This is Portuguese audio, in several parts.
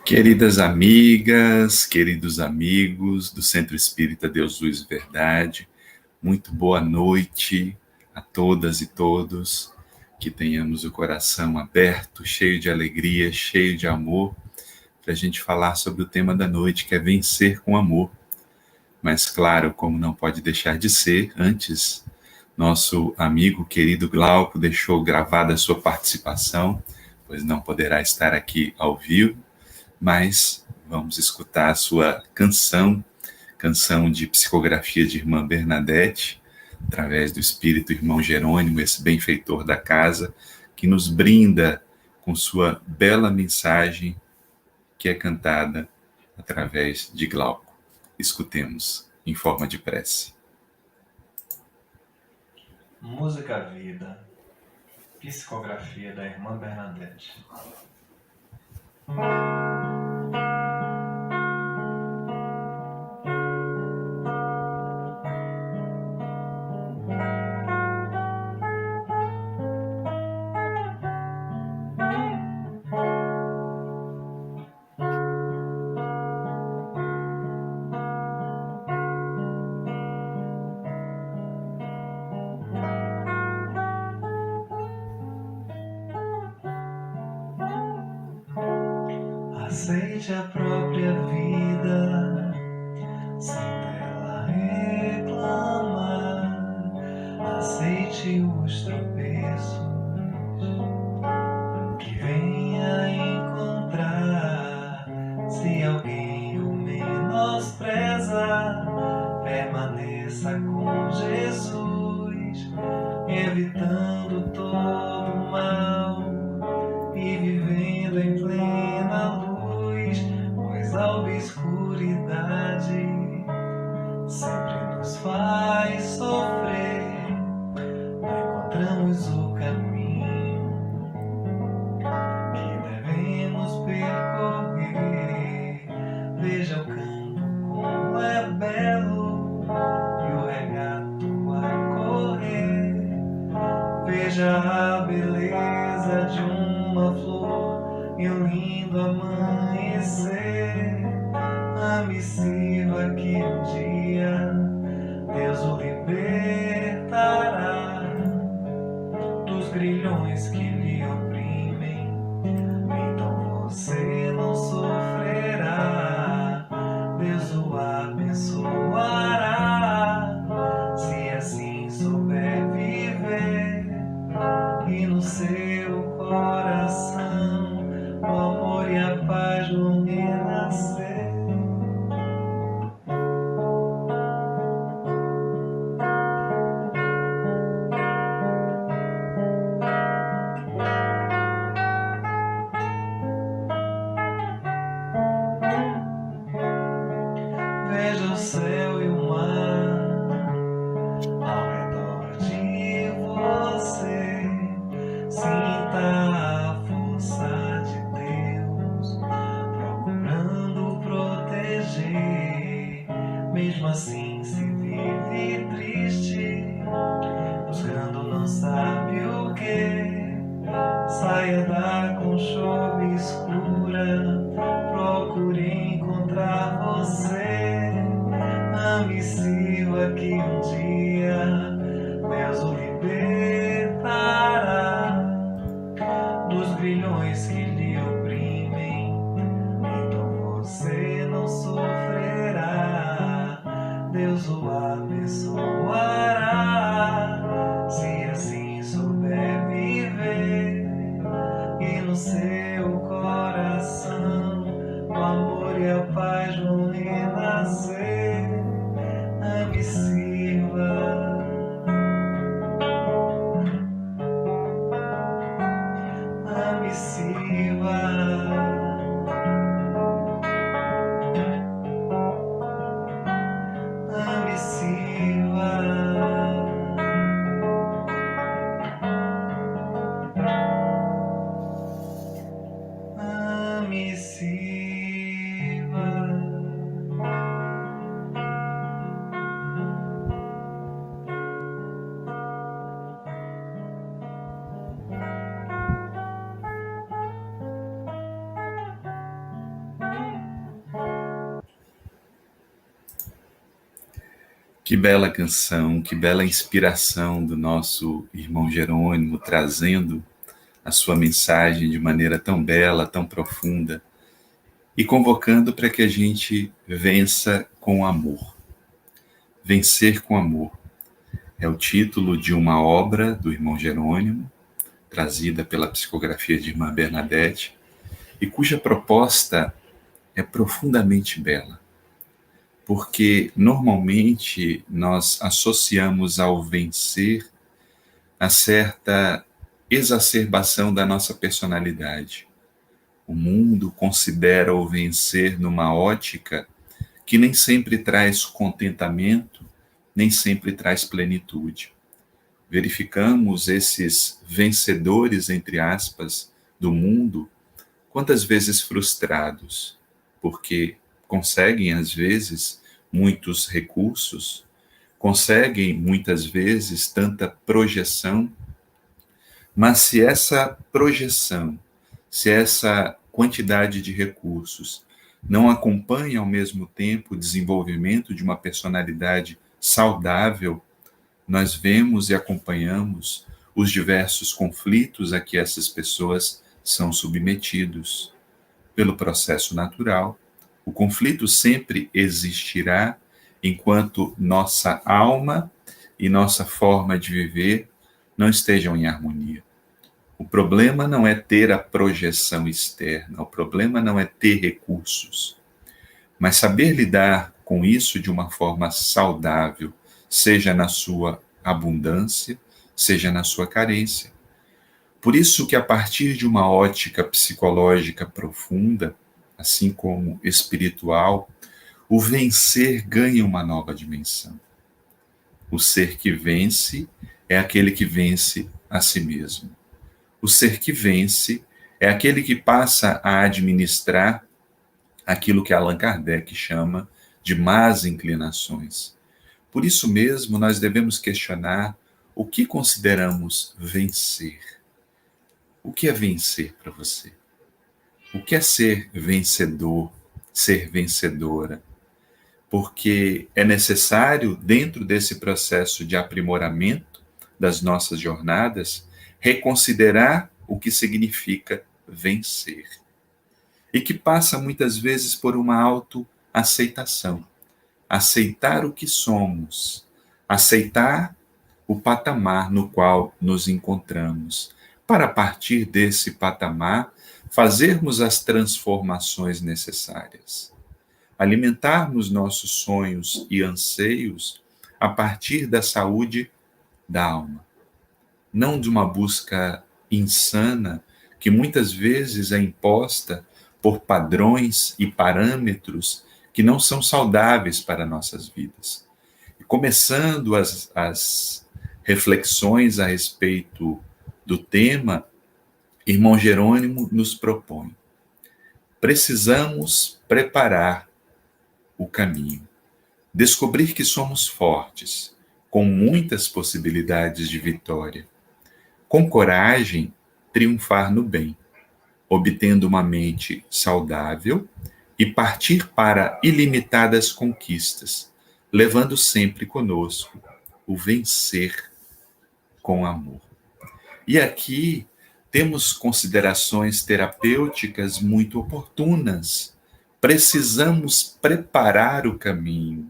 Queridas amigas, queridos amigos do Centro Espírita Deus, Luz e Verdade, muito boa noite a todas e todos, que tenhamos o coração aberto, cheio de alegria, cheio de amor, para a gente falar sobre o tema da noite, que é vencer com amor. Mas claro, como não pode deixar de ser, antes, nosso amigo querido Glauco deixou gravada a sua participação, pois não poderá estar aqui ao vivo, mas vamos escutar a sua canção de psicografia de Irmã Bernadette, através do Espírito Irmão Jerônimo, esse benfeitor da casa, que nos brinda com sua bela mensagem, que é cantada através de Glauco. Escutemos em forma de prece. Música Vida, psicografia da Irmã Bernadette. Aceite a própria vida, sem dela reclamar. Aceite os tropeços que venha encontrar. Se alguém o menospreza, permaneça com Jesus, evitando todo mal e vivendo em plena luz, pois a obscuridade sempre nos faz sofrer. Não encontramos o caminho que devemos percorrer. Veja o campo como é belo e o regato a correr. Veja a beleza de uma flor e um lindo amanhecer. A missiva que um dia Deus o libertará dos grilhões que lhe oprimem. Então você não sofrerá, Deus o abençoará, se assim souber viver. E no seu coração o amor e a paz vão renascer. Veja o céu e o mar ao redor de você. Sinta a força de Deus procurando proteger. Mesmo assim se vive triste, buscando não sabe o que. Saia da conchova escura, procure encontrar você. A missiva que um dia Deus o libertará dos grilhões que lhe oprimem. Então você não sofrerá, Deus o abençoará, se assim souber viver. E no seu coração o amor e a paz vão renascer. A missiva, a missiva, a missiva. A missiva. Que bela canção, que bela inspiração do nosso irmão Jerônimo, trazendo a sua mensagem de maneira tão bela, tão profunda, e convocando para que a gente vença com amor. Vencer com amor é o título de uma obra do irmão Jerônimo, trazida pela psicografia de irmã Bernadette, e cuja proposta é profundamente bela. Porque normalmente nós associamos ao vencer a certa exacerbação da nossa personalidade. O mundo considera o vencer numa ótica que nem sempre traz contentamento, nem sempre traz plenitude. Verificamos esses vencedores, entre aspas, do mundo, quantas vezes frustrados, porque conseguem, às vezes, muitos recursos, conseguem, muitas vezes, tanta projeção, mas se essa projeção, se essa quantidade de recursos não acompanha ao mesmo tempo o desenvolvimento de uma personalidade saudável, nós vemos e acompanhamos os diversos conflitos a que essas pessoas são submetidos pelo processo natural. O conflito sempre existirá enquanto nossa alma e nossa forma de viver não estejam em harmonia. O problema não é ter a projeção externa, o problema não é ter recursos, mas saber lidar com isso de uma forma saudável, seja na sua abundância, seja na sua carência. Por isso que a partir de uma ótica psicológica profunda, assim como espiritual, o vencer ganha uma nova dimensão. O ser que vence é aquele que vence a si mesmo. O ser que vence é aquele que passa a administrar aquilo que Allan Kardec chama de más inclinações. Por isso mesmo, nós devemos questionar o que consideramos vencer. O que é vencer para você? O que é ser vencedor, ser vencedora? Porque é necessário, dentro desse processo de aprimoramento das nossas jornadas, reconsiderar o que significa vencer. E que passa muitas vezes por uma autoaceitação. Aceitar o que somos, aceitar o patamar no qual nos encontramos, para a partir desse patamar fazermos as transformações necessárias. Alimentarmos nossos sonhos e anseios a partir da saúde da alma, não de uma busca insana que muitas vezes é imposta por padrões e parâmetros que não são saudáveis para nossas vidas. E começando as reflexões a respeito do tema, irmão Jerônimo nos propõe: precisamos preparar o caminho, descobrir que somos fortes, com muitas possibilidades de vitória, com coragem, triunfar no bem, obtendo uma mente saudável e partir para ilimitadas conquistas, levando sempre conosco o vencer com amor. E aqui temos considerações terapêuticas muito oportunas. Precisamos preparar o caminho.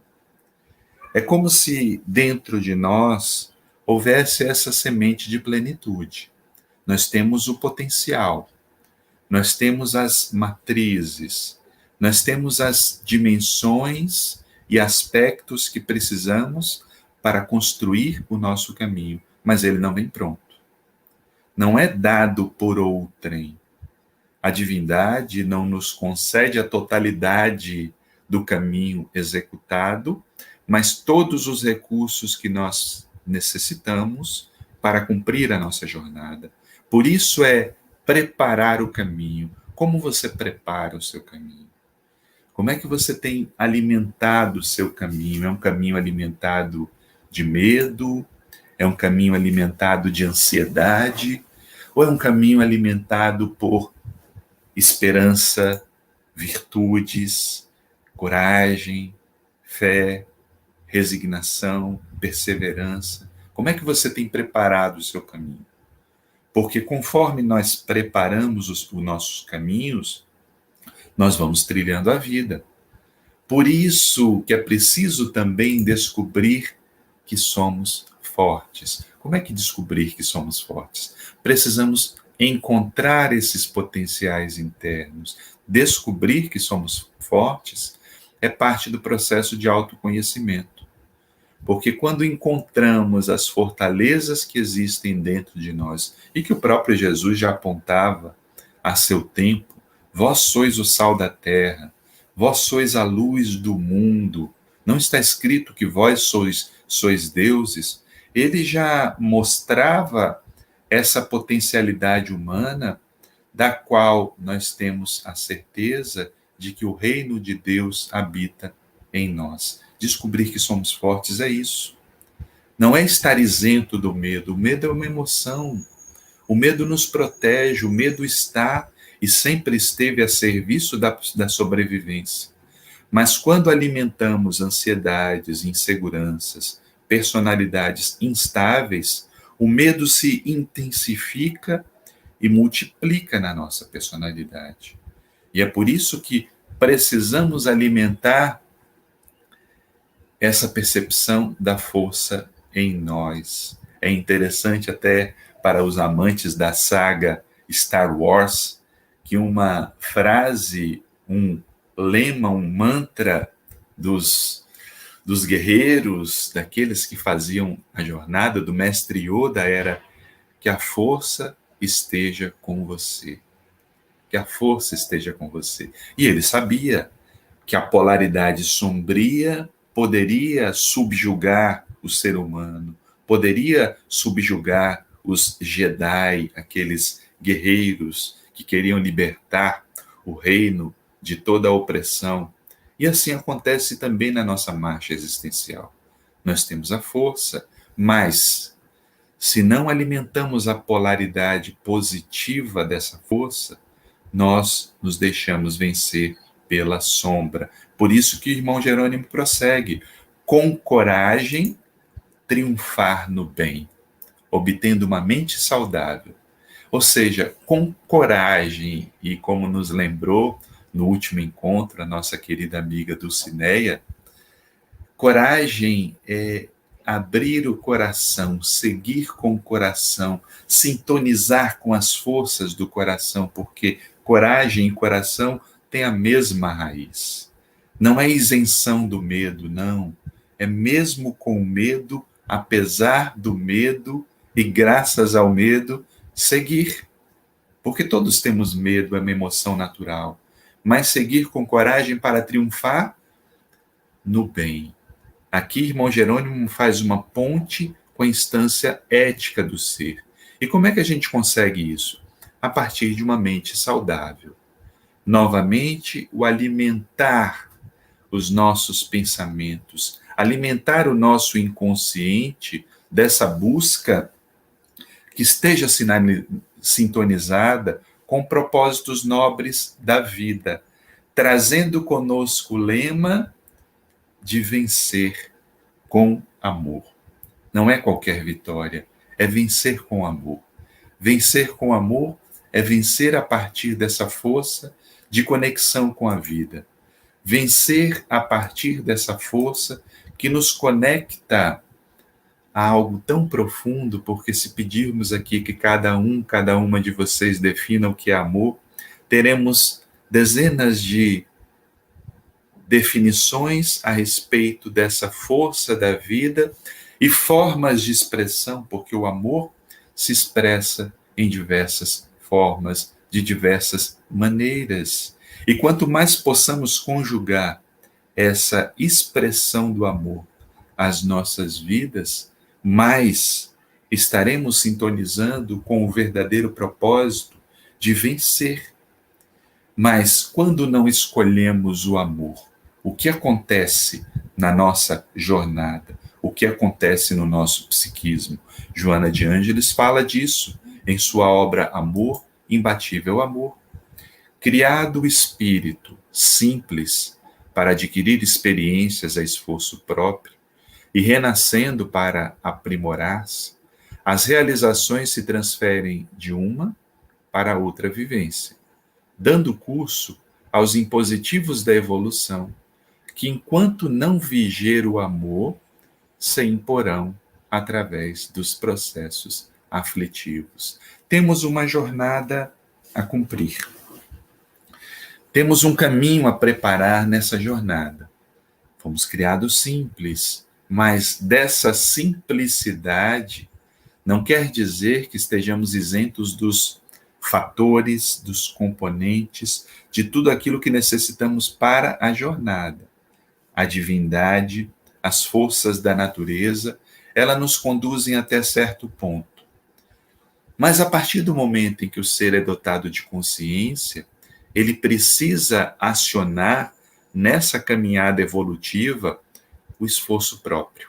É como se dentro de nós houvesse essa semente de plenitude. Nós temos o potencial, nós temos as matrizes, nós temos as dimensões e aspectos que precisamos para construir o nosso caminho, mas ele não vem pronto. Não é dado por outrem. A divindade não nos concede a totalidade do caminho executado, mas todos os recursos que nós necessitamos para cumprir a nossa jornada. Por isso é preparar o caminho. Como você prepara o seu caminho? Como é que você tem alimentado o seu caminho? É um caminho alimentado de medo? É um caminho alimentado de ansiedade? Ou é um caminho alimentado por esperança, virtudes, coragem, fé, resignação, perseverança? Como é que você tem preparado o seu caminho? Porque conforme nós preparamos os nossos caminhos, nós vamos trilhando a vida. Por isso que é preciso também descobrir que somos fortes. Como é que descobrir que somos fortes? Precisamos encontrar esses potenciais internos. Descobrir que somos fortes é parte do processo de autoconhecimento. Porque quando encontramos as fortalezas que existem dentro de nós, e que o próprio Jesus já apontava a seu tempo, vós sois o sal da terra, vós sois a luz do mundo, não está escrito que vós sois deuses? Ele já mostrava essa potencialidade humana, da qual nós temos a certeza de que o reino de Deus habita em nós. Descobrir que somos fortes é isso. Não é estar isento do medo. O medo é uma emoção. O medo nos protege, o medo está e sempre esteve a serviço da sobrevivência. Mas quando alimentamos ansiedades, inseguranças, personalidades instáveis, o medo se intensifica e multiplica na nossa personalidade. E é por isso que precisamos alimentar essa percepção da força em nós. É interessante até para os amantes da saga Star Wars que uma frase, um lema, um mantra dos guerreiros, daqueles que faziam a jornada do mestre Yoda era que a força esteja com você. Que a força esteja com você. E ele sabia que a polaridade sombria poderia subjugar o ser humano, poderia subjugar os Jedi, aqueles guerreiros que queriam libertar o reino de toda a opressão. E assim acontece também na nossa marcha existencial. Nós temos a força, mas se não alimentamos a polaridade positiva dessa força, nós nos deixamos vencer pela sombra. Por isso que o irmão Jerônimo prossegue, com coragem, triunfar no bem, obtendo uma mente saudável. Ou seja, com coragem, e como nos lembrou no último encontro a nossa querida amiga Dulcineia, coragem é abrir o coração, seguir com o coração, sintonizar com as forças do coração, porque coragem e coração têm a mesma raiz. Não é isenção do medo, não. É mesmo com o medo, apesar do medo e graças ao medo, seguir. Porque todos temos medo, é uma emoção natural. Mas seguir com coragem para triunfar no bem. Aqui, irmão Jerônimo faz uma ponte com a instância ética do ser. E como é que a gente consegue isso? A partir de uma mente saudável. Novamente, o alimentar os nossos pensamentos, alimentar o nosso inconsciente dessa busca que esteja sintonizada com propósitos nobres da vida, trazendo conosco o lema de vencer com amor. Não é qualquer vitória, é vencer com amor. Vencer com amor é vencer a partir dessa força de conexão com a vida. Vencer a partir dessa força que nos conecta a algo tão profundo, porque se pedirmos aqui que cada uma de vocês defina o que é amor, teremos dezenas de definições a respeito dessa força da vida e formas de expressão, porque o amor se expressa em diversas formas, de diversas maneiras. E quanto mais possamos conjugar essa expressão do amor às nossas vidas, mais estaremos sintonizando com o verdadeiro propósito de vencer. Mas quando não escolhemos o amor, o que acontece na nossa jornada? O que acontece no nosso psiquismo? Joana de Ângeles fala disso em sua obra Amor, Imbatível Amor. Criado o espírito simples para adquirir experiências a esforço próprio, e renascendo para aprimorar-se, as realizações se transferem de uma para outra vivência, dando curso aos impositivos da evolução, que enquanto não viger o amor, se imporão através dos processos aflitivos. Temos uma jornada a cumprir. Temos um caminho a preparar nessa jornada. Fomos criados simples, mas dessa simplicidade não quer dizer que estejamos isentos dos fatores, dos componentes, de tudo aquilo que necessitamos para a jornada. A divindade, as forças da natureza, elas nos conduzem até certo ponto. Mas a partir do momento em que o ser é dotado de consciência, ele precisa acionar nessa caminhada evolutiva o esforço próprio,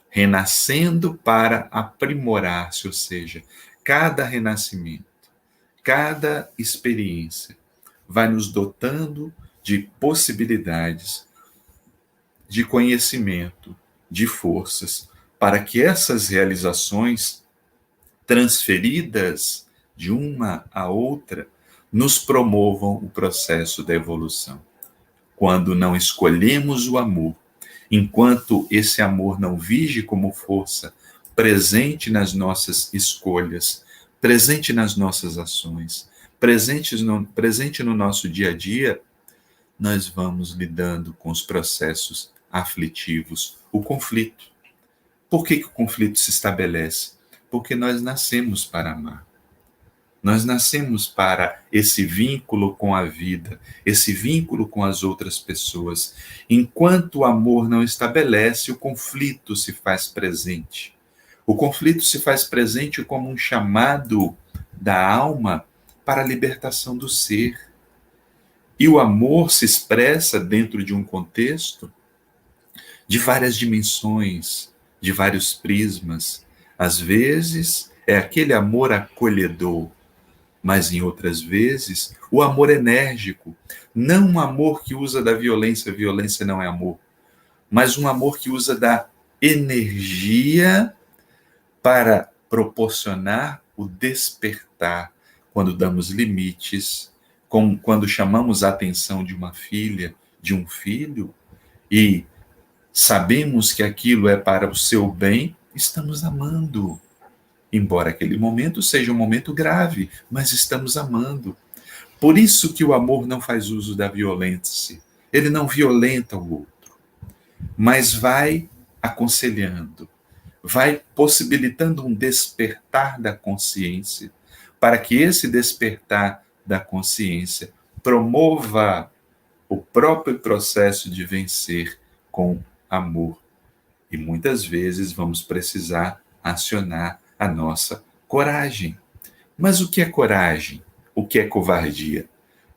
renascendo para aprimorar-se, ou seja, cada renascimento, cada experiência vai nos dotando de possibilidades, de conhecimento, de forças, para que essas realizações transferidas de uma a outra nos promovam o processo da evolução. Quando não escolhemos o amor, enquanto esse amor não vige como força presente nas nossas escolhas, presente nas nossas ações, presente no nosso dia a dia, nós vamos lidando com os processos aflitivos, o conflito. Por que o conflito se estabelece? Porque nós nascemos para amar. Nós nascemos para esse vínculo com a vida, esse vínculo com as outras pessoas. Enquanto o amor não estabelece, o conflito se faz presente. O conflito se faz presente como um chamado da alma para a libertação do ser. E o amor se expressa dentro de um contexto de várias dimensões, de vários prismas. Às vezes, é aquele amor acolhedor, mas em outras vezes, o amor enérgico. Não um amor que usa da violência, violência não é amor, mas um amor que usa da energia para proporcionar o despertar, quando damos limites, quando chamamos a atenção de uma filha, de um filho, e sabemos que aquilo é para o seu bem, estamos amando. Embora aquele momento seja um momento grave, mas estamos amando. Por isso que o amor não faz uso da violência. Ele não violenta o outro, mas vai aconselhando, vai possibilitando um despertar da consciência, para que esse despertar da consciência promova o próprio processo de vencer com amor. E muitas vezes vamos precisar acionar a nossa coragem. Mas o que é coragem? O que é covardia?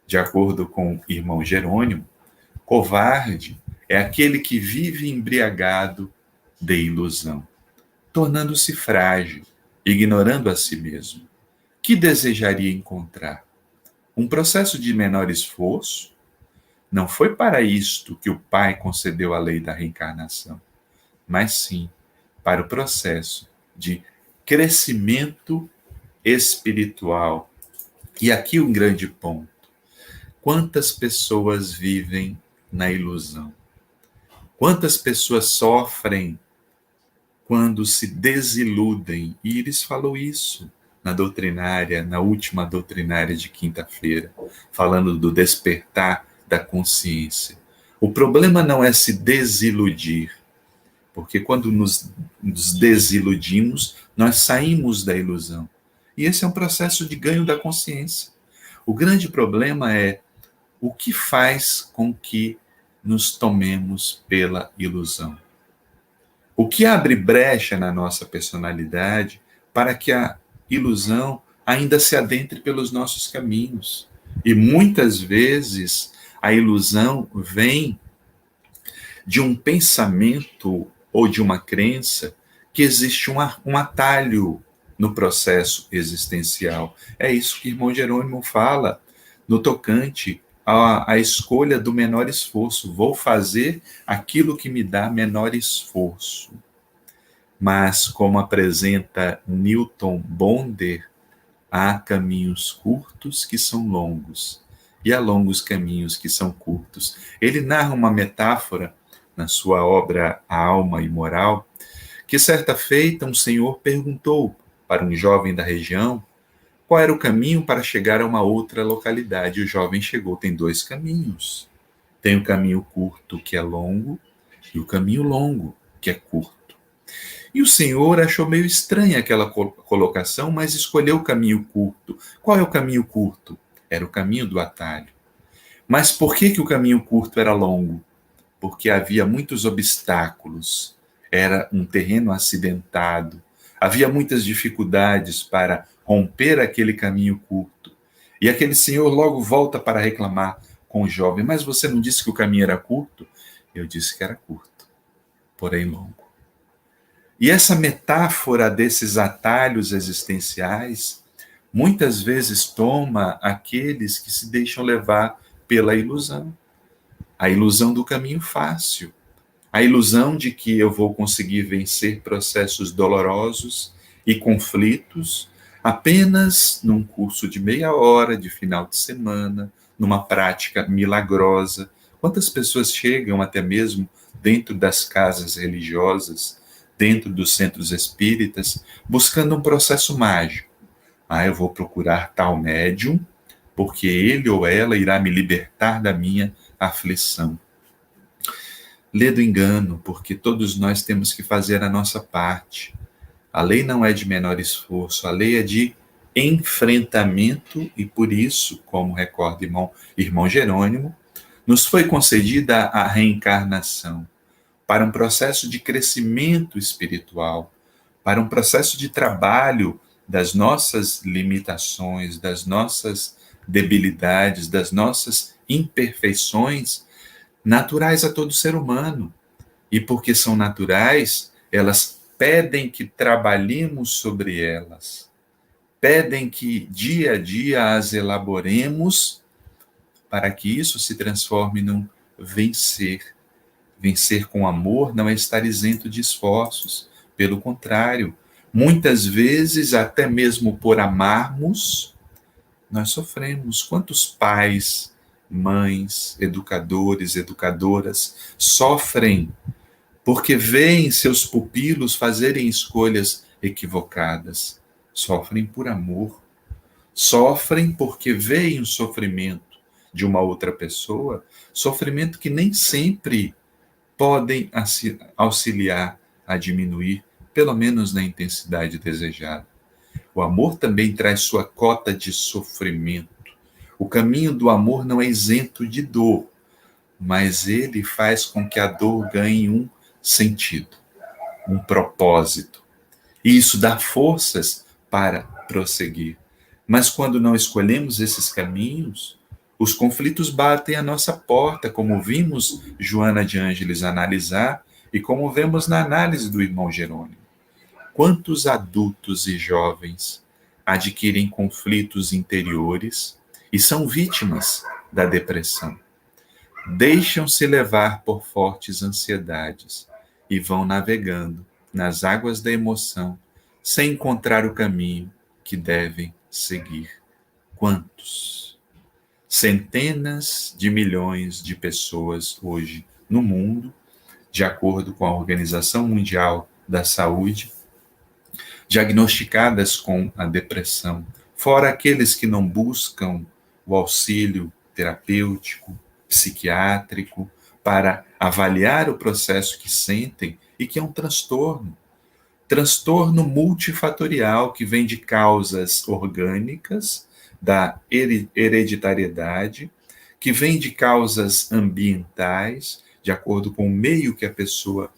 De acordo com o irmão Jerônimo, covarde é aquele que vive embriagado de ilusão, tornando-se frágil, ignorando a si mesmo. Que desejaria encontrar? Um processo de menor esforço? Não foi para isto que o Pai concedeu a lei da reencarnação, mas sim para o processo de crescimento espiritual. E aqui um grande ponto. Quantas pessoas vivem na ilusão? Quantas pessoas sofrem quando se desiludem? E Iris falou isso na doutrinária, na última doutrinária de quinta-feira, falando do despertar da consciência. O problema não é se desiludir, porque quando nos desiludimos, nós saímos da ilusão. E esse é um processo de ganho da consciência. O grande problema é o que faz com que nos tomemos pela ilusão. O que abre brecha na nossa personalidade para que a ilusão ainda se adentre pelos nossos caminhos. E muitas vezes a ilusão vem de um pensamento ou de uma crença que existe um atalho no processo existencial. É isso que o irmão Jerônimo fala no tocante a escolha do menor esforço. Vou fazer aquilo que me dá menor esforço. Mas, como apresenta Newton Bonder, há caminhos curtos que são longos, e há longos caminhos que são curtos. Ele narra uma metáfora na sua obra A Alma Imoral, que certa feita um senhor perguntou para um jovem da região qual era o caminho para chegar a uma outra localidade. O jovem chegou: tem dois caminhos. Tem o caminho curto, que é longo, e o caminho longo, que é curto. E o senhor achou meio estranha aquela colocação, mas escolheu o caminho curto. Qual é o caminho curto? Era o caminho do atalho. Mas por que o caminho curto era longo? Porque havia muitos obstáculos, era um terreno acidentado, havia muitas dificuldades para romper aquele caminho curto. E aquele senhor logo volta para reclamar com o jovem: mas você não disse que o caminho era curto? Eu disse que era curto, porém longo. E essa metáfora desses atalhos existenciais muitas vezes toma aqueles que se deixam levar pela ilusão. A ilusão do caminho fácil, a ilusão de que eu vou conseguir vencer processos dolorosos e conflitos apenas num curso de meia hora, de final de semana, numa prática milagrosa. Quantas pessoas chegam até mesmo dentro das casas religiosas, dentro dos centros espíritas, buscando um processo mágico? Eu vou procurar tal médium, porque ele ou ela irá me libertar da minha aflição. Lê do engano, porque todos nós temos que fazer a nossa parte. A lei não é de menor esforço, a lei é de enfrentamento, e por isso, como recorda irmão Jerônimo, nos foi concedida a reencarnação para um processo de crescimento espiritual, para um processo de trabalho das nossas limitações, das nossas debilidades, das nossas imperfeições, naturais a todo ser humano. E porque são naturais, elas pedem que trabalhemos sobre elas, pedem que dia a dia as elaboremos para que isso se transforme num vencer. Vencer com amor não é estar isento de esforços, pelo contrário, muitas vezes, até mesmo por amarmos, nós sofremos. Quantos pais, mães, educadores, educadoras sofrem porque veem seus pupilos fazerem escolhas equivocadas? Sofrem por amor, sofrem porque veem o sofrimento de uma outra pessoa, sofrimento que nem sempre podem auxiliar a diminuir, pelo menos na intensidade desejada. O amor também traz sua cota de sofrimento. O caminho do amor não é isento de dor, mas ele faz com que a dor ganhe um sentido, um propósito. E isso dá forças para prosseguir. Mas quando não escolhemos esses caminhos, os conflitos batem à nossa porta, como vimos Joana de Ângeles analisar e como vemos na análise do irmão Jerônimo. Quantos adultos e jovens adquirem conflitos interiores e são vítimas da depressão? Deixam-se levar por fortes ansiedades e vão navegando nas águas da emoção sem encontrar o caminho que devem seguir. Quantos? Centenas de milhões de pessoas hoje no mundo, de acordo com a Organização Mundial da Saúde, diagnosticadas com a depressão, fora aqueles que não buscam o auxílio terapêutico, psiquiátrico, para avaliar o processo que sentem e que é um transtorno. Transtorno multifatorial que vem de causas orgânicas, da hereditariedade, que vem de causas ambientais, de acordo com o meio que a pessoa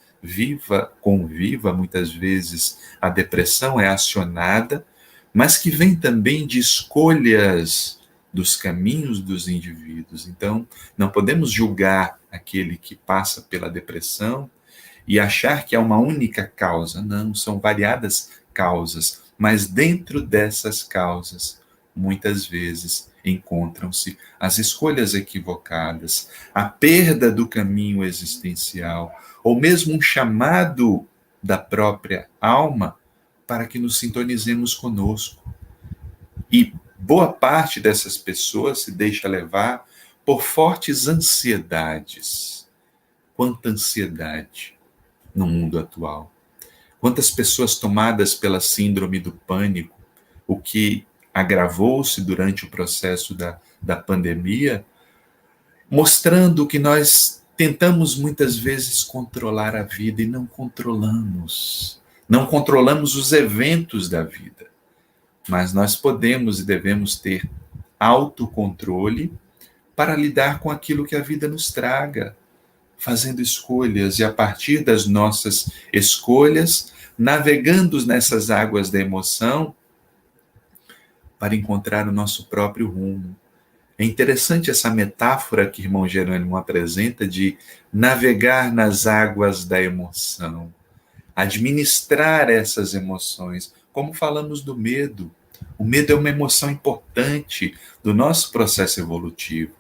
conviva, muitas vezes a depressão é acionada, mas que vem também de escolhas dos caminhos dos indivíduos. Então, não podemos julgar aquele que passa pela depressão e achar que é uma única causa. Não, são variadas causas, mas dentro dessas causas, muitas vezes, encontram-se as escolhas equivocadas, a perda do caminho existencial, ou mesmo um chamado da própria alma para que nos sintonizemos conosco. E boa parte dessas pessoas se deixa levar por fortes ansiedades. Quanta ansiedade no mundo atual. Quantas pessoas tomadas pela síndrome do pânico, o que agravou-se durante o processo da pandemia, mostrando que nós tentamos muitas vezes controlar a vida e não controlamos. Não controlamos os eventos da vida. Mas nós podemos e devemos ter autocontrole para lidar com aquilo que a vida nos traga, fazendo escolhas e a partir das nossas escolhas, navegando nessas águas da emoção para encontrar o nosso próprio rumo. É interessante essa metáfora que o irmão Jerônimo apresenta de navegar nas águas da emoção, administrar essas emoções, como falamos do medo. O medo é uma emoção importante do nosso processo evolutivo.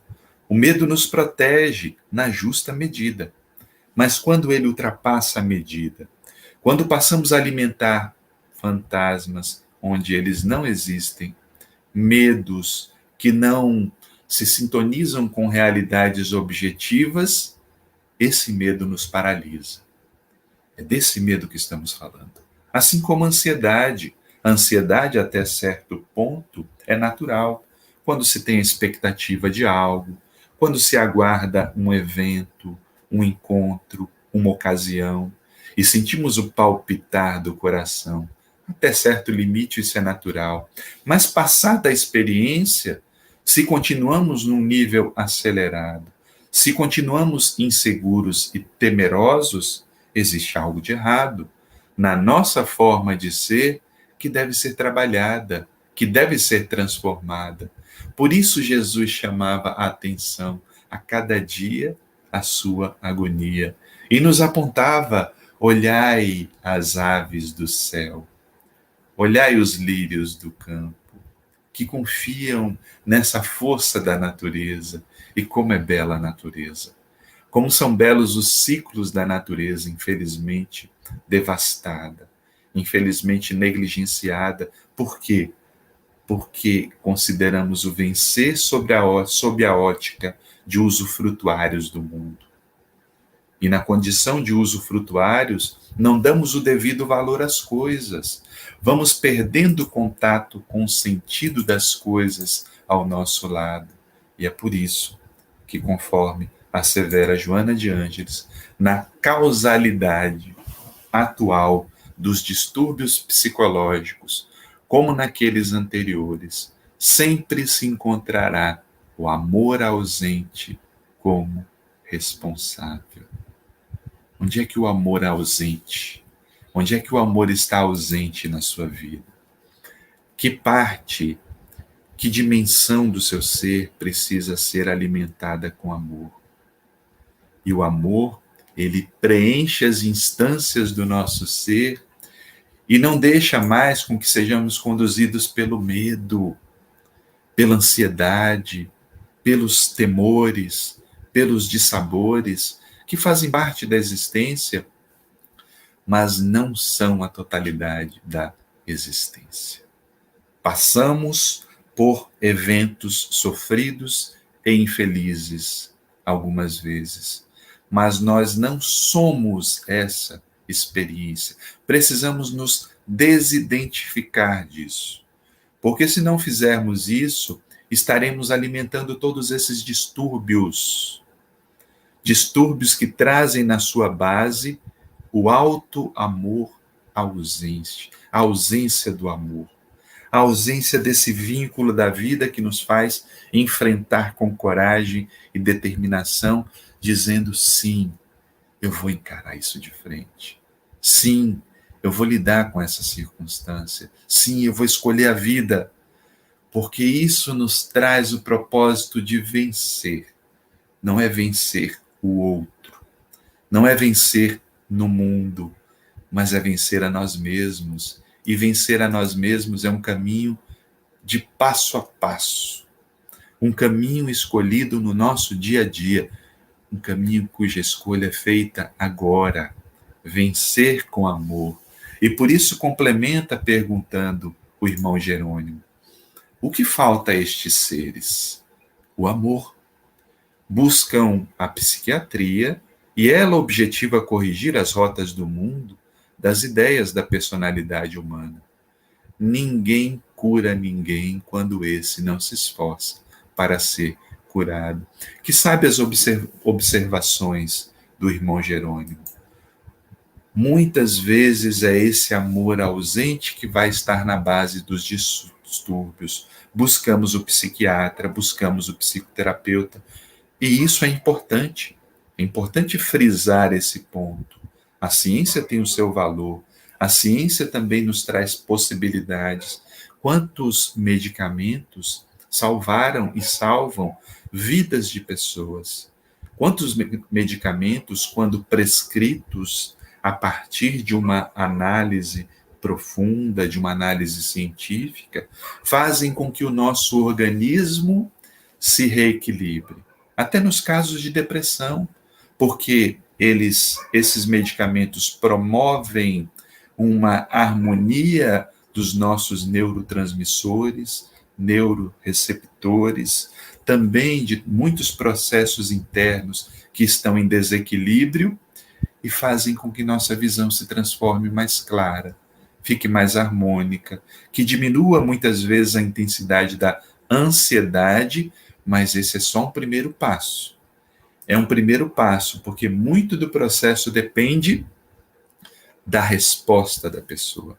O medo nos protege na justa medida. Mas quando ele ultrapassa a medida, quando passamos a alimentar fantasmas onde eles não existem, medos que não se sintonizam com realidades objetivas, esse medo nos paralisa. É desse medo que estamos falando. Assim como a ansiedade. A ansiedade, até certo ponto, é natural. Quando se tem a expectativa de algo, quando se aguarda um evento, um encontro, uma ocasião, e sentimos o palpitar do coração. Até certo limite isso é natural. Mas passada a experiência, se continuamos num nível acelerado, se continuamos inseguros e temerosos, existe algo de errado na nossa forma de ser que deve ser trabalhada, que deve ser transformada. Por isso Jesus chamava a atenção a cada dia a sua agonia e nos apontava: olhai as aves do céu, olhai os lírios do campo, que confiam nessa força da natureza. E como é bela a natureza. Como são belos os ciclos da natureza, infelizmente devastada, infelizmente negligenciada. Por quê? Porque consideramos o vencer sob a ótica de usufrutuários do mundo. E na condição de usufrutuários, não damos o devido valor às coisas. Vamos perdendo contato com o sentido das coisas ao nosso lado. E é por isso que, conforme assevera Joana de Ângeles, na causalidade atual dos distúrbios psicológicos, como naqueles anteriores, sempre se encontrará o amor ausente como responsável. Onde é que o amor é ausente? Onde é que o amor está ausente na sua vida? Que parte, que dimensão do seu ser precisa ser alimentada com amor? E o amor, ele preenche as instâncias do nosso ser e não deixa mais com que sejamos conduzidos pelo medo, pela ansiedade, pelos temores, pelos dissabores, que fazem parte da existência, mas não são a totalidade da existência. Passamos por eventos sofridos e infelizes, algumas vezes, mas nós não somos essa experiência. Precisamos nos desidentificar disso. Porque se não fizermos isso, estaremos alimentando todos esses distúrbios. Distúrbios que trazem na sua base o alto amor ausente, a ausência do amor, a ausência desse vínculo da vida que nos faz enfrentar com coragem e determinação, dizendo sim, eu vou encarar isso de frente. Sim, eu vou lidar com essa circunstância. Sim, eu vou escolher a vida, porque isso nos traz o propósito de vencer. Não é vencer o outro, não é vencer no mundo, mas é vencer a nós mesmos. E vencer a nós mesmos é um caminho de passo a passo. um caminho escolhido no nosso dia a dia, um caminho cuja escolha é feita agora, vencer com amor. E por isso complementa perguntando o irmão Jerônimo: o que falta a estes seres? O amor. Buscam a psiquiatria e ela objetiva corrigir as rotas do mundo, das ideias da personalidade humana. Ninguém cura ninguém quando esse não se esforça para ser curado. Que sabe as observações do irmão Jerônimo? Muitas vezes é esse amor ausente que vai estar na base dos distúrbios. Buscamos o psiquiatra, buscamos o psicoterapeuta, e isso é importante. É importante frisar esse ponto. A ciência tem o seu valor. A ciência também nos traz possibilidades. Quantos medicamentos salvaram e salvam vidas de pessoas? Quantos medicamentos, quando prescritos a partir de uma análise profunda, de uma análise científica, fazem com que o nosso organismo se reequilibre? Até nos casos de depressão, porque esses medicamentos promovem uma harmonia dos nossos neurotransmissores, neuroreceptores, também de muitos processos internos que estão em desequilíbrio e fazem com que nossa visão se transforme mais clara, fique mais harmônica, que diminua muitas vezes a intensidade da ansiedade, mas esse é só um primeiro passo. É um primeiro passo, porque muito do processo depende da resposta da pessoa.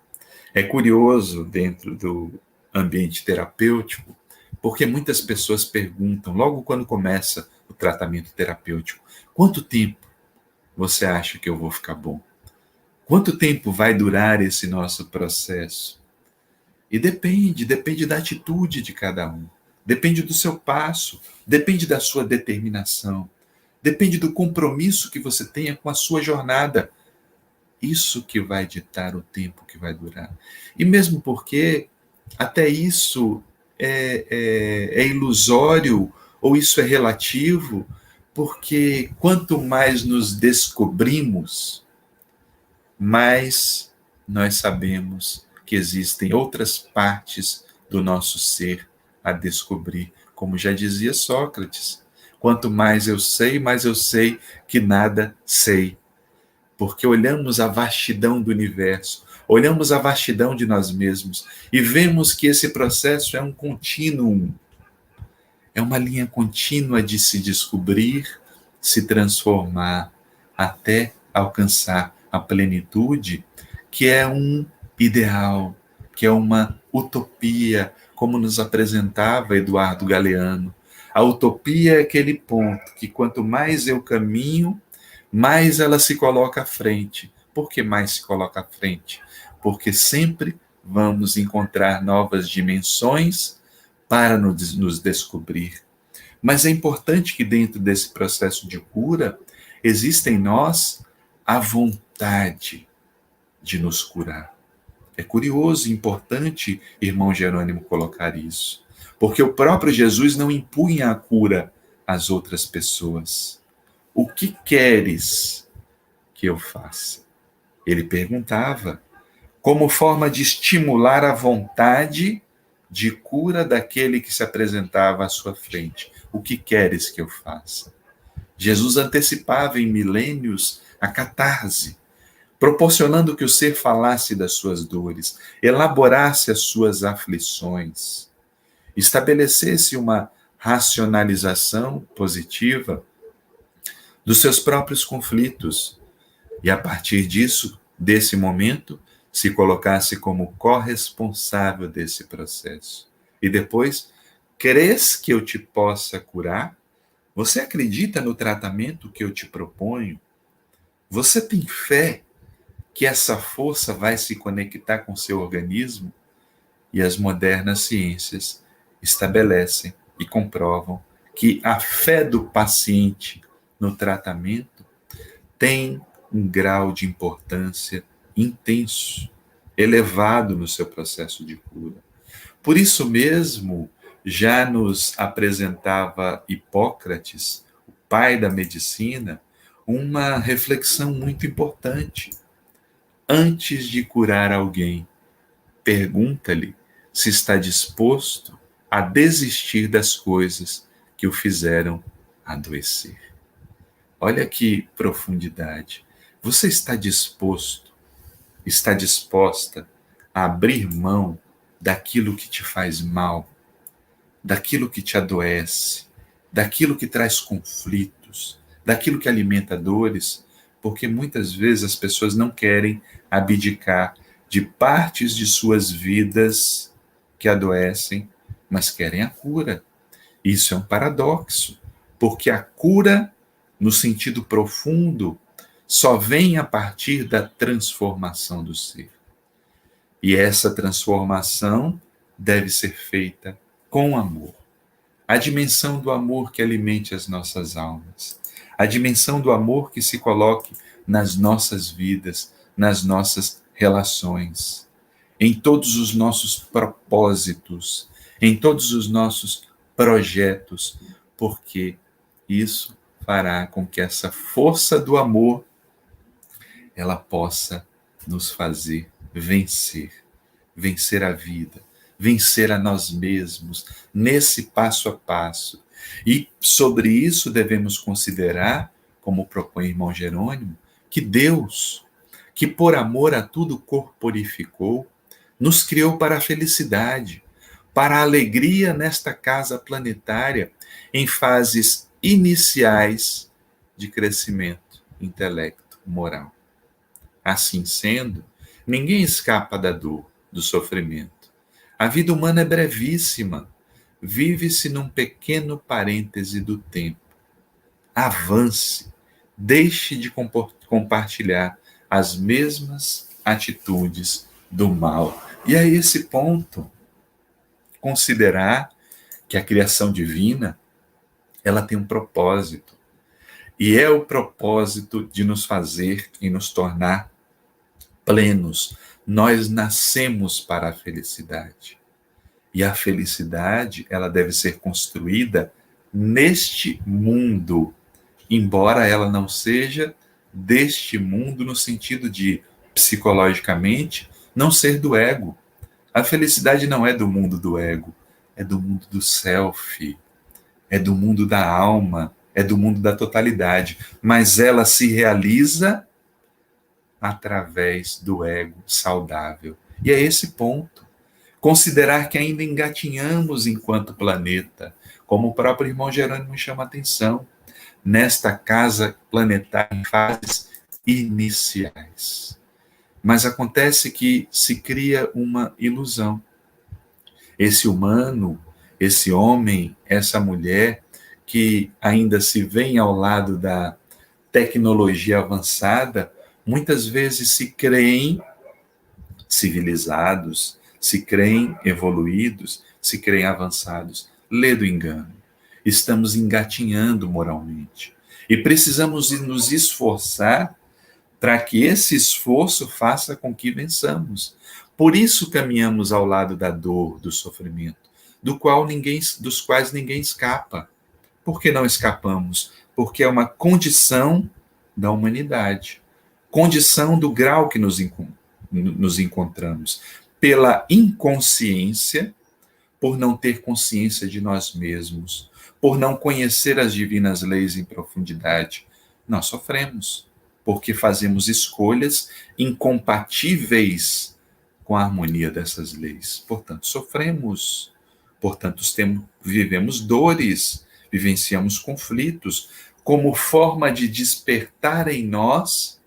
É curioso, dentro do ambiente terapêutico, porque muitas pessoas perguntam, logo quando começa o tratamento terapêutico: quanto tempo você acha que eu vou ficar bom? Quanto tempo vai durar esse nosso processo? E depende da atitude de cada um, depende do seu passo, depende da sua determinação, depende do compromisso que você tenha com a sua jornada. Isso que vai ditar o tempo que vai durar. E mesmo porque até isso é ilusório, ou isso é relativo, porque quanto mais nos descobrimos, mais nós sabemos que existem outras partes do nosso ser a descobrir. Como já dizia Sócrates, quanto mais eu sei que nada sei. Porque olhamos a vastidão do universo, olhamos a vastidão de nós mesmos e vemos que esse processo é um contínuo, é uma linha contínua de se descobrir, se transformar, até alcançar a plenitude, que é um ideal, que é uma utopia, como nos apresentava Eduardo Galeano. A utopia é aquele ponto que quanto mais eu caminho, mais ela se coloca à frente. Por que mais se coloca à frente? Porque sempre vamos encontrar novas dimensões para nos descobrir. Mas é importante que dentro desse processo de cura, exista em nós a vontade de nos curar. É curioso e importante, irmão Jerônimo, colocar isso. Porque o próprio Jesus não impunha a cura às outras pessoas. O que queres que eu faça? Ele perguntava, como forma de estimular a vontade de cura daquele que se apresentava à sua frente. O que queres que eu faça? Jesus antecipava em milênios a catarse, proporcionando que o ser falasse das suas dores, elaborasse as suas aflições, estabelecesse uma racionalização positiva dos seus próprios conflitos e, a partir disso, desse momento, se colocasse como corresponsável desse processo. E depois, crês que eu te possa curar? Você acredita no tratamento que eu te proponho? Você tem fé que essa força vai se conectar com seu organismo? E as modernas ciências estabelecem e comprovam que a fé do paciente no tratamento tem um grau de importância intenso, elevado no seu processo de cura. Por isso mesmo, já nos apresentava Hipócrates, o pai da medicina, uma reflexão muito importante. Antes de curar alguém, pergunta-lhe se está disposto a desistir das coisas que o fizeram adoecer. Olha que profundidade. Você está disposto, está disposta a abrir mão daquilo que te faz mal, daquilo que te adoece, daquilo que traz conflitos, daquilo que alimenta dores, porque muitas vezes as pessoas não querem abdicar de partes de suas vidas que adoecem, mas querem a cura. Isso é um paradoxo, porque a cura, no sentido profundo, só vem a partir da transformação do ser. E essa transformação deve ser feita com amor. A dimensão do amor que alimente as nossas almas. A dimensão do amor que se coloque nas nossas vidas, nas nossas relações, em todos os nossos propósitos, em todos os nossos projetos, porque isso fará com que essa força do amor ela possa nos fazer vencer a vida, vencer a nós mesmos, nesse passo a passo. E sobre isso devemos considerar, como propõe o irmão Jerônimo, que Deus, que por amor a tudo corporificou, nos criou para a felicidade, para a alegria nesta casa planetária, em fases iniciais de crescimento intelecto moral. Assim sendo, ninguém escapa da dor, do sofrimento. A vida humana é brevíssima, vive-se num pequeno parêntese do tempo. Avance, deixe de compartilhar as mesmas atitudes do mal. E a esse ponto, considerar que a criação divina, ela tem um propósito. E é o propósito de nos fazer e nos tornar plenos. Nós nascemos para a felicidade. E a felicidade, ela deve ser construída neste mundo, embora ela não seja deste mundo no sentido de, psicologicamente, não ser do ego. A felicidade não é do mundo do ego, é do mundo do self, é do mundo da alma, é do mundo da totalidade, mas ela se realiza através do ego saudável. E é esse ponto. Considerar que ainda engatinhamos enquanto planeta, como o próprio irmão Jerônimo chama a atenção, nesta casa planetária em fases iniciais. Mas acontece que se cria uma ilusão. Esse humano, esse homem, essa mulher, que ainda se vê ao lado da tecnologia avançada, muitas vezes se creem civilizados, se creem evoluídos, se creem avançados. Lê do engano. Estamos engatinhando moralmente. E precisamos nos esforçar para que esse esforço faça com que vençamos. Por isso caminhamos ao lado da dor, do sofrimento, dos quais ninguém escapa. Por que não escapamos? Porque é uma condição da humanidade, condição do grau que nos encontramos, pela inconsciência, por não ter consciência de nós mesmos, por não conhecer as divinas leis em profundidade. Nós sofremos, porque fazemos escolhas incompatíveis com a harmonia dessas leis. Portanto, sofremos, portanto, vivemos dores, vivenciamos conflitos, como forma de despertar em nós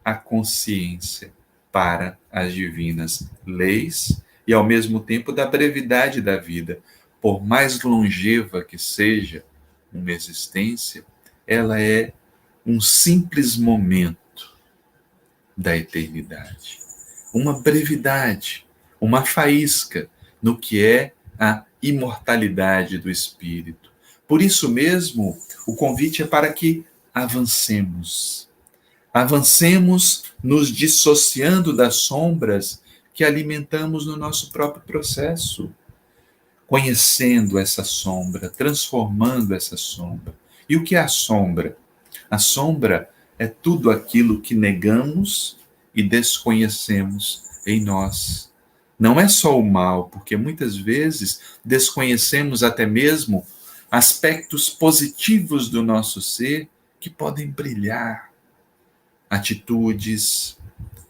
a consciência para as divinas leis e, ao mesmo tempo, da brevidade da vida. Por mais longeva que seja uma existência, ela é um simples momento da eternidade. Uma brevidade, uma faísca no que é a imortalidade do espírito. Por isso mesmo, o convite é para que avancemos. Avancemos nos dissociando das sombras que alimentamos no nosso próprio processo. conhecendo essa sombra, transformando essa sombra. E o que é a sombra? A sombra é tudo aquilo que negamos e desconhecemos em nós. Não é só o mal, porque muitas vezes desconhecemos até mesmo aspectos positivos do nosso ser que podem brilhar, atitudes,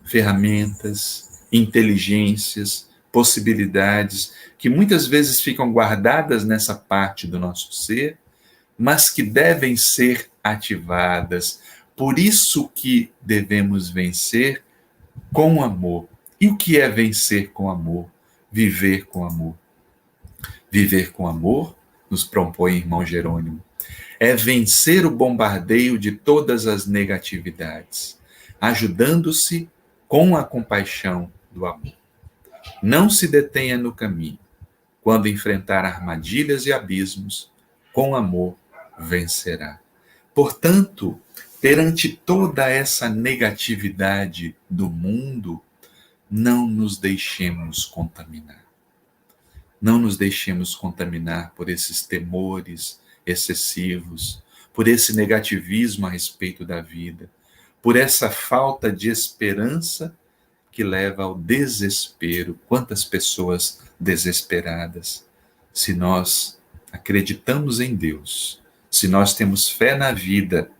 ferramentas, inteligências, possibilidades, que muitas vezes ficam guardadas nessa parte do nosso ser, mas que devem ser ativadas. Por isso que devemos vencer com amor. E o que é vencer com amor? Viver com amor. Viver com amor, nos propõe irmão Jerônimo, é vencer o bombardeio de todas as negatividades, ajudando-se com a compaixão do amor. Não se detenha no caminho. Quando enfrentar armadilhas e abismos, com amor vencerá. Portanto, perante toda essa negatividade do mundo, não nos deixemos contaminar. Não nos deixemos contaminar por esses temores excessivos, por esse negativismo a respeito da vida, por essa falta de esperança que leva ao desespero. Quantas pessoas desesperadas. Se nós acreditamos em Deus, se nós temos fé na vida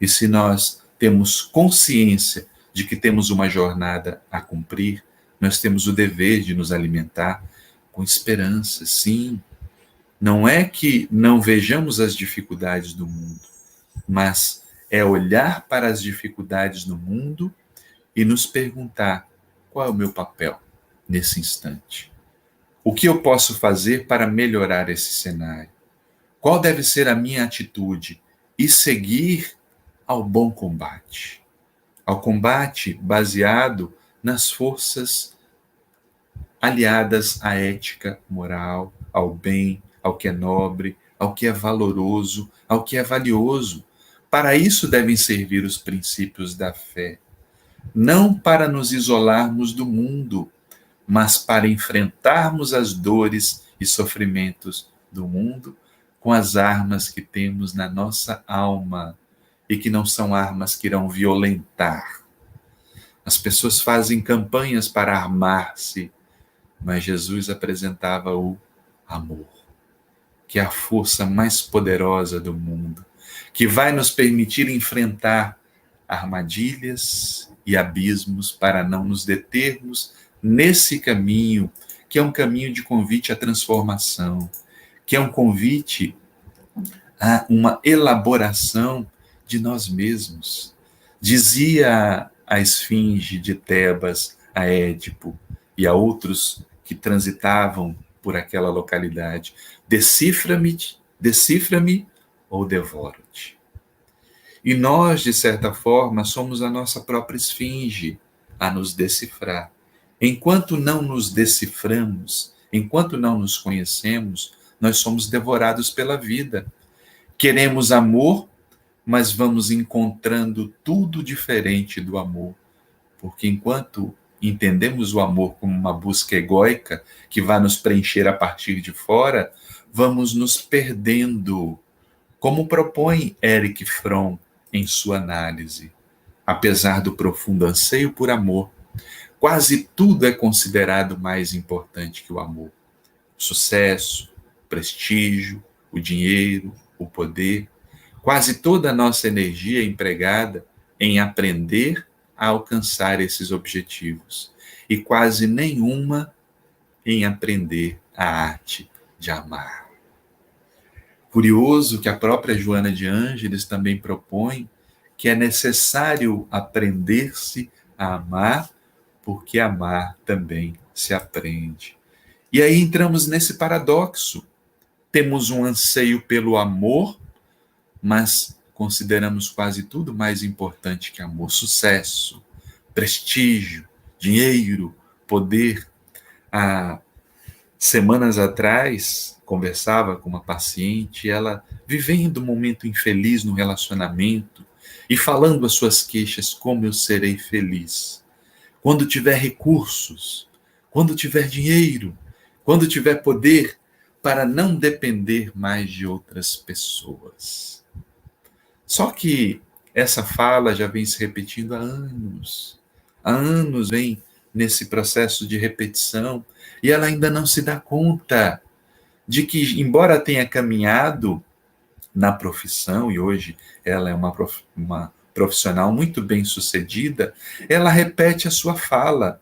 e se nós temos consciência de que temos uma jornada a cumprir, nós temos o dever de nos alimentar com esperança, sim. Não é que não vejamos as dificuldades do mundo, mas é olhar para as dificuldades do mundo e nos perguntar: qual é o meu papel nesse instante? O que eu posso fazer para melhorar esse cenário? Qual deve ser a minha atitude? E seguir ao bom combate. Ao combate baseado nas forças aliadas à ética moral, ao bem, ao que é nobre, ao que é valoroso, ao que é valioso. Para isso devem servir os princípios da fé. Não para nos isolarmos do mundo, mas para enfrentarmos as dores e sofrimentos do mundo com as armas que temos na nossa alma e que não são armas que irão violentar. As pessoas fazem campanhas para armar-se, mas Jesus apresentava o amor, que é a força mais poderosa do mundo, que vai nos permitir enfrentar armadilhas e abismos para não nos determos nesse caminho, que é um caminho de convite à transformação, que é um convite a uma elaboração de nós mesmos. Dizia a esfinge de Tebas, a Édipo e a outros que transitavam por aquela localidade: decifra-me ou devoro-te. E nós, de certa forma, somos a nossa própria esfinge a nos decifrar. Enquanto não nos deciframos, enquanto não nos conhecemos, nós somos devorados pela vida. Queremos amor, mas vamos encontrando tudo diferente do amor. Porque enquanto entendemos o amor como uma busca egóica que vai nos preencher a partir de fora, vamos nos perdendo, como propõe Erich Fromm em sua análise. Apesar do profundo anseio por amor, quase tudo é considerado mais importante que o amor. O sucesso, o prestígio, o dinheiro, o poder. Quase toda a nossa energia é empregada em aprender a alcançar esses objetivos e quase nenhuma em aprender a arte de amar. Curioso que a própria Joana de Ângeles também propõe que é necessário aprender-se a amar, porque amar também se aprende. E aí entramos nesse paradoxo. Temos um anseio pelo amor, mas consideramos quase tudo mais importante que amor: sucesso, prestígio, dinheiro, poder. Há semanas atrás, conversava com uma paciente, ela vivendo um momento infeliz no relacionamento e falando as suas queixas: como eu serei feliz quando tiver recursos, quando tiver dinheiro, quando tiver poder para não depender mais de outras pessoas. Só que essa fala já vem se repetindo há anos. Há anos vem nesse processo de repetição e ela ainda não se dá conta de que, embora tenha caminhado na profissão, e hoje ela é uma profissional muito bem sucedida, ela repete a sua fala.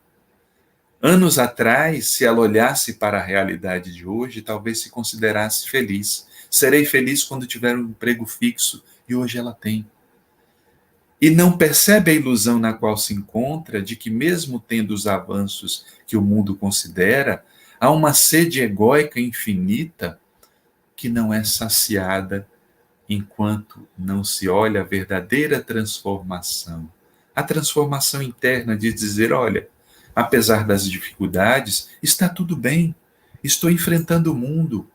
Anos atrás, se ela olhasse para a realidade de hoje, talvez se considerasse feliz. Serei feliz quando tiver um emprego fixo, e hoje ela tem. E não percebe a ilusão na qual se encontra de que, mesmo tendo os avanços que o mundo considera, há uma sede egóica infinita que não é saciada enquanto não se olha a verdadeira transformação. A transformação interna de dizer, olha, apesar das dificuldades, está tudo bem, estou enfrentando o mundo.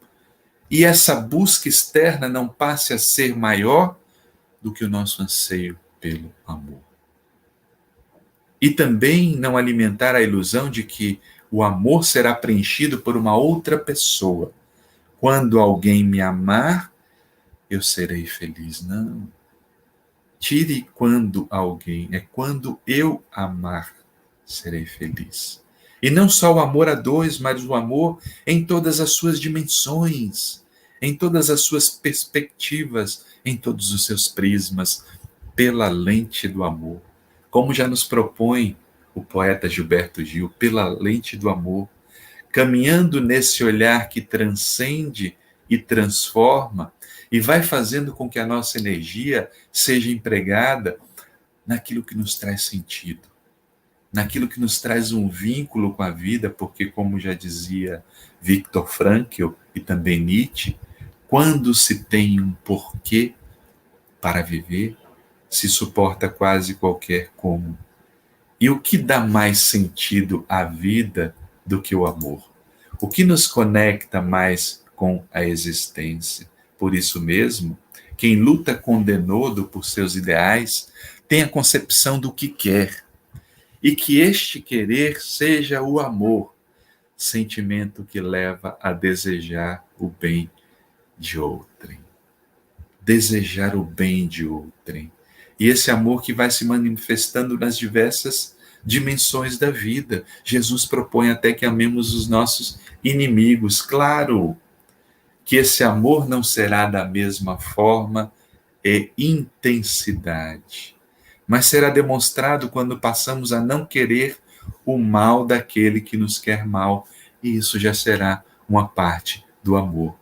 E essa busca externa não passe a ser maior do que o nosso anseio pelo amor. E também não alimentar a ilusão de que o amor será preenchido por uma outra pessoa. Quando alguém me amar, eu serei feliz. Não. Tire quando alguém, é quando eu amar, serei feliz. E não só o amor a dois, mas o amor em todas as suas dimensões, em todas as suas perspectivas, em todos os seus prismas, pela lente do amor. Como já nos propõe o poeta Gilberto Gil, pela lente do amor, caminhando nesse olhar que transcende e transforma, e vai fazendo com que a nossa energia seja empregada naquilo que nos traz sentido, naquilo que nos traz um vínculo com a vida, porque, como já dizia Viktor Frankl e também Nietzsche, quando se tem um porquê para viver, se suporta quase qualquer como. E o que dá mais sentido à vida do que o amor? O que nos conecta mais com a existência? Por isso mesmo, quem luta condenado por seus ideais tem a concepção do que quer, e que este querer seja o amor, sentimento que leva a desejar o bem de outrem. Desejar o bem de outrem. E esse amor que vai se manifestando nas diversas dimensões da vida. Jesus propõe até que amemos os nossos inimigos. Claro que esse amor não será da mesma forma e intensidade, mas será demonstrado quando passamos a não querer o mal daquele que nos quer mal, e isso já será uma parte do amor.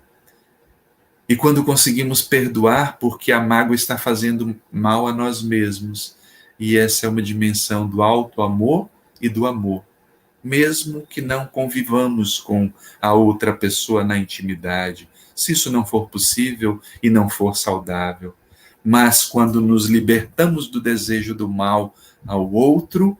E quando conseguimos perdoar porque a mágoa está fazendo mal a nós mesmos, e essa é uma dimensão do alto amor e do amor, mesmo que não convivamos com a outra pessoa na intimidade, se isso não for possível e não for saudável. Mas quando nos libertamos do desejo do mal ao outro,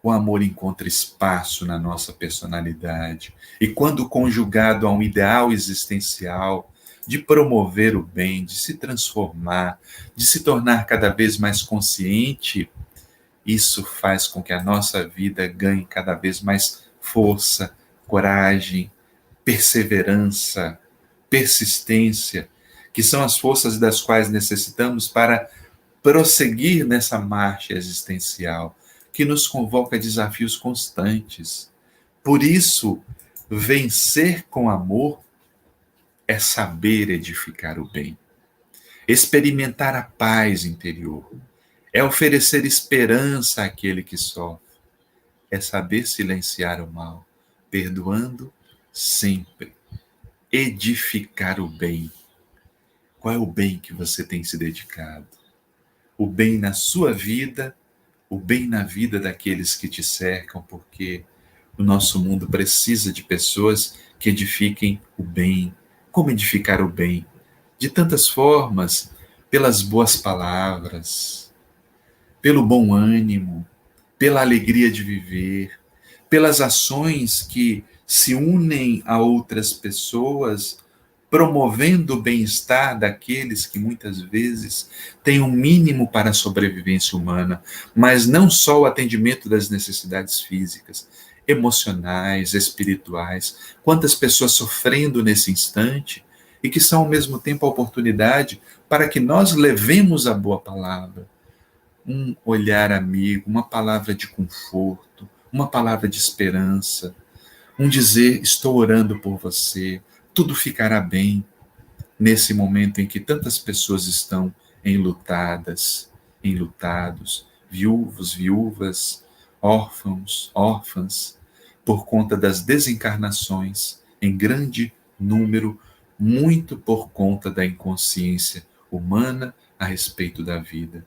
o amor encontra espaço na nossa personalidade. E quando conjugado a um ideal existencial de promover o bem, de se transformar, de se tornar cada vez mais consciente, isso faz com que a nossa vida ganhe cada vez mais força, coragem, perseverança, persistência, que são as forças das quais necessitamos para prosseguir nessa marcha existencial, que nos convoca a desafios constantes. Por isso, vencer com amor é saber edificar o bem, experimentar a paz interior, é oferecer esperança àquele que sofre, é saber silenciar o mal, perdoando sempre, edificar o bem. Qual é o bem que você tem se dedicado? O bem na sua vida, o bem na vida daqueles que te cercam, porque o nosso mundo precisa de pessoas que edifiquem o bem. Como edificar o bem? De tantas formas, pelas boas palavras, pelo bom ânimo, pela alegria de viver, pelas ações que se unem a outras pessoas, promovendo o bem-estar daqueles que muitas vezes têm um mínimo para a sobrevivência humana, mas não só o atendimento das necessidades físicas. emocionais, espirituais. Quantas pessoas sofrendo nesse instante e que são ao mesmo tempo a oportunidade para que nós levemos a boa palavra, um olhar amigo, uma palavra de conforto, uma palavra de esperança, um dizer: estou orando por você, tudo ficará bem, nesse momento em que tantas pessoas estão enlutadas, enlutados, viúvos, viúvas, órfãos, órfãs, por conta das desencarnações em grande número, muito por conta da inconsciência humana a respeito da vida.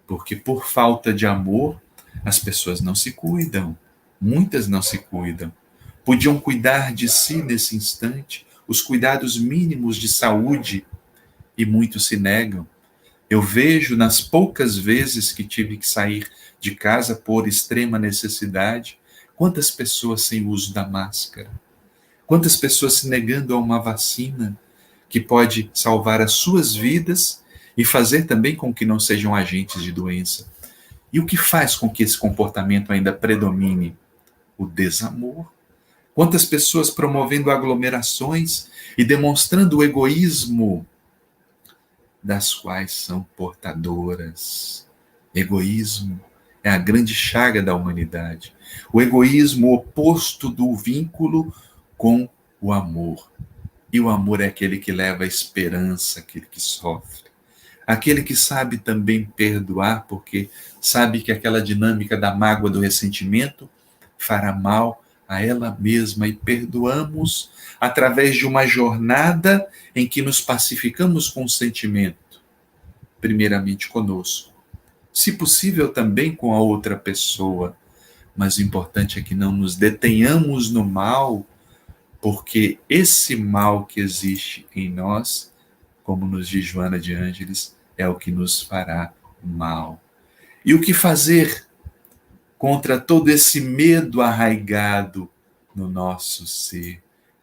Porque por falta de amor, as pessoas não se cuidam, muitas não se cuidam. Podiam cuidar de si nesse instante, os cuidados mínimos de saúde, e muitos se negam. Eu vejo nas poucas vezes que tive que sair de casa por extrema necessidade, quantas pessoas sem uso da máscara, quantas pessoas se negando a uma vacina que pode salvar as suas vidas e fazer também com que não sejam agentes de doença. E o que faz com que esse comportamento ainda predomine? O desamor. Quantas pessoas promovendo aglomerações e demonstrando o egoísmo das quais são portadoras. Egoísmo é a grande chaga da humanidade. O egoísmo oposto do vínculo com o amor. E o amor é aquele que leva a esperança, aquele que sofre. Aquele que sabe também perdoar, porque sabe que aquela dinâmica da mágoa, do ressentimento, fará mal a ela mesma, e perdoamos através de uma jornada em que nos pacificamos com o sentimento, primeiramente conosco, se possível também com a outra pessoa, mas o importante é que não nos detenhamos no mal, porque esse mal que existe em nós, como nos diz Joana de Ângeles, é o que nos fará mal. E o que fazer contra todo esse medo arraigado no nosso ser,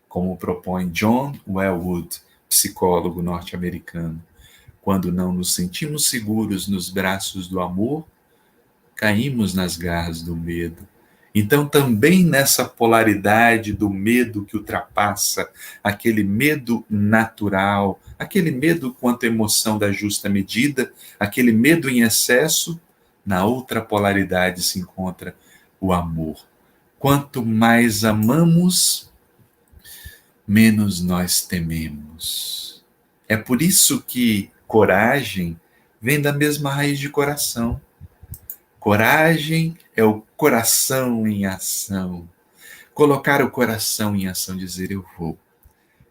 como propõe John Welwood, psicólogo norte-americano? Quando não nos sentimos seguros nos braços do amor, caímos nas garras do medo. Então, também nessa polaridade do medo que ultrapassa aquele medo natural, aquele medo quanto emoção da justa medida, aquele medo em excesso, na outra polaridade se encontra o amor. Quanto mais amamos, menos nós tememos. É por isso que coragem vem da mesma raiz de coração. Coragem é o coração em ação. Colocar o coração em ação, dizer: eu vou.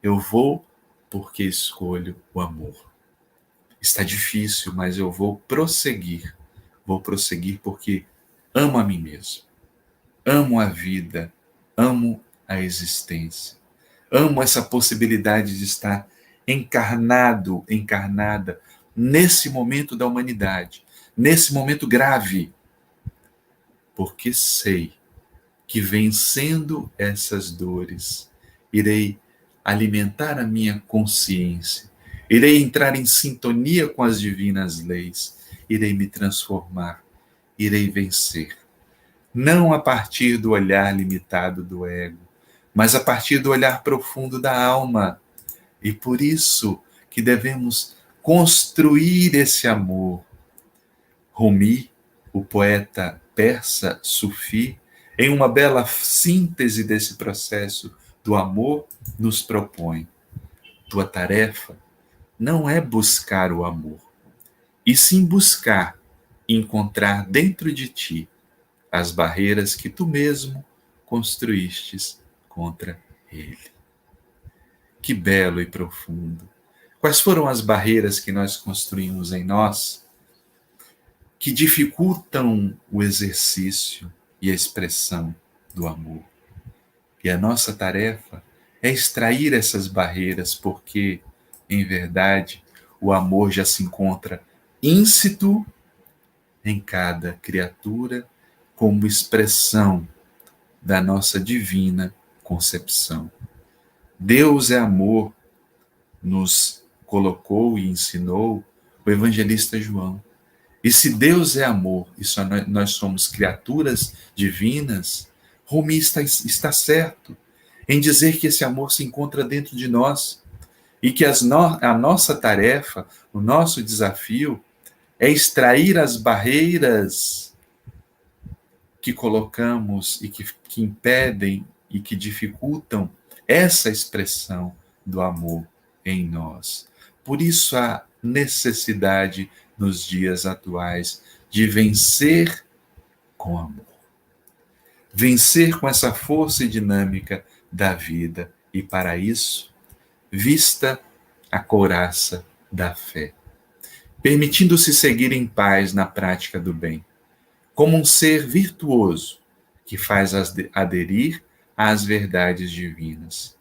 Eu vou porque escolho o amor. Está difícil, mas eu vou prosseguir. Vou prosseguir porque amo a mim mesmo. Amo a vida. Amo a existência. Amo essa possibilidade de estar encarnado, encarnada, nesse momento da humanidade, nesse momento grave, porque sei que vencendo essas dores, irei alimentar a minha consciência, irei entrar em sintonia com as divinas leis, irei me transformar, irei vencer. Não a partir do olhar limitado do ego, mas a partir do olhar profundo da alma. E por isso que devemos construir esse amor. Rumi, o poeta persa sufi, em uma bela síntese desse processo do amor, nos propõe: tua tarefa não é buscar o amor, e sim buscar encontrar dentro de ti as barreiras que tu mesmo construístes contra ele. Que belo e profundo! Quais foram as barreiras que nós construímos em nós que dificultam o exercício e a expressão do amor? E a nossa tarefa é extrair essas barreiras, porque, em verdade, o amor já se encontra íncito em cada criatura, como expressão da nossa divina concepção. Deus é amor, nos colocou e ensinou o evangelista João. E se Deus é amor e só nós somos criaturas divinas, Rumi está certo em dizer que esse amor se encontra dentro de nós e que a nossa tarefa, o nosso desafio é extrair as barreiras que colocamos e que impedem e que dificultam essa expressão do amor em nós. Por isso a necessidade nos dias atuais de vencer com amor. Vencer com essa força e dinâmica da vida. E para isso, vista a couraça da fé, permitindo-se seguir em paz na prática do bem, como um ser virtuoso que faz aderir às verdades divinas.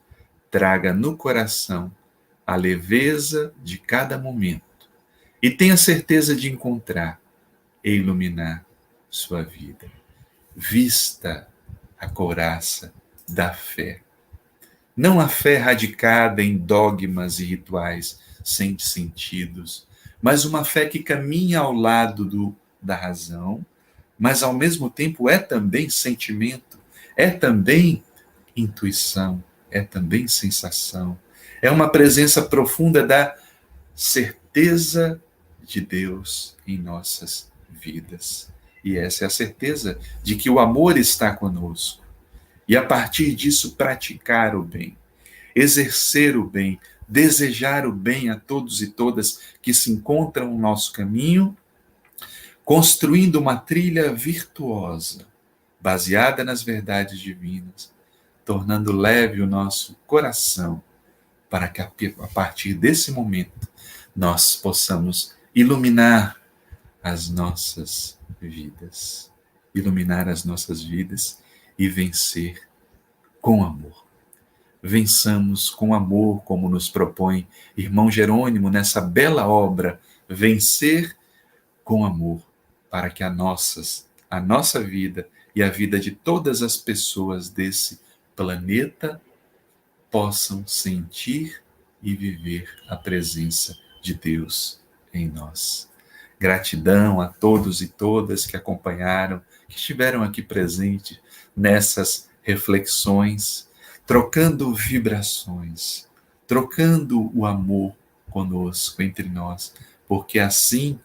Traga no coração a leveza de cada momento e tenha certeza de encontrar e iluminar sua vida. Vista a couraça da fé. Não a fé radicada em dogmas e rituais sem sentidos, mas uma fé que caminha ao lado da razão, mas ao mesmo tempo é também sentimento, é também intuição, é também sensação. É uma presença profunda da certeza de Deus em nossas vidas. E essa é a certeza de que o amor está conosco. E a partir disso, praticar o bem, exercer o bem, desejar o bem a todos e todas que se encontram no nosso caminho, construindo uma trilha virtuosa, baseada nas verdades divinas, tornando leve o nosso coração, para que a partir desse momento nós possamos iluminar as nossas vidas, e vencer com amor. Vençamos com amor, como nos propõe irmão Jerônimo nessa bela obra, vencer com amor, para que a nossa vida e a vida de todas as pessoas desse planeta possam sentir e viver a presença de Deus em nós. Gratidão a todos e todas que acompanharam, que estiveram aqui presentes nessas reflexões, trocando vibrações, trocando o amor conosco, entre nós, porque é assim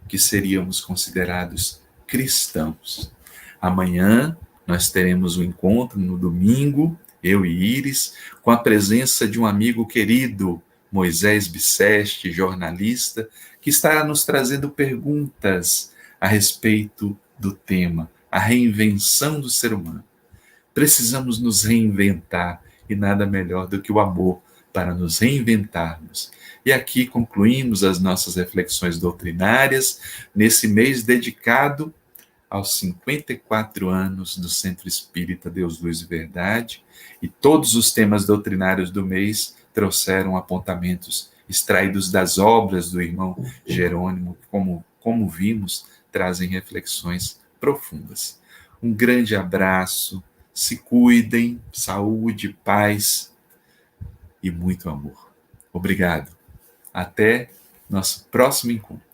que seríamos considerados cristãos. Amanhã nós teremos um encontro no domingo, eu e Iris, com a presença de um amigo querido, Moisés Biceste, jornalista, que estará nos trazendo perguntas a respeito do tema, a reinvenção do ser humano. Precisamos nos reinventar e nada melhor do que o amor para nos reinventarmos. E aqui concluímos as nossas reflexões doutrinárias nesse mês dedicado aos 54 anos do Centro Espírita Deus, Luz e Verdade, e todos os temas doutrinários do mês trouxeram apontamentos extraídos das obras do irmão Jerônimo, como vimos, trazem reflexões profundas. Um grande abraço, se cuidem, saúde, paz e muito amor. Obrigado. Até nosso próximo encontro.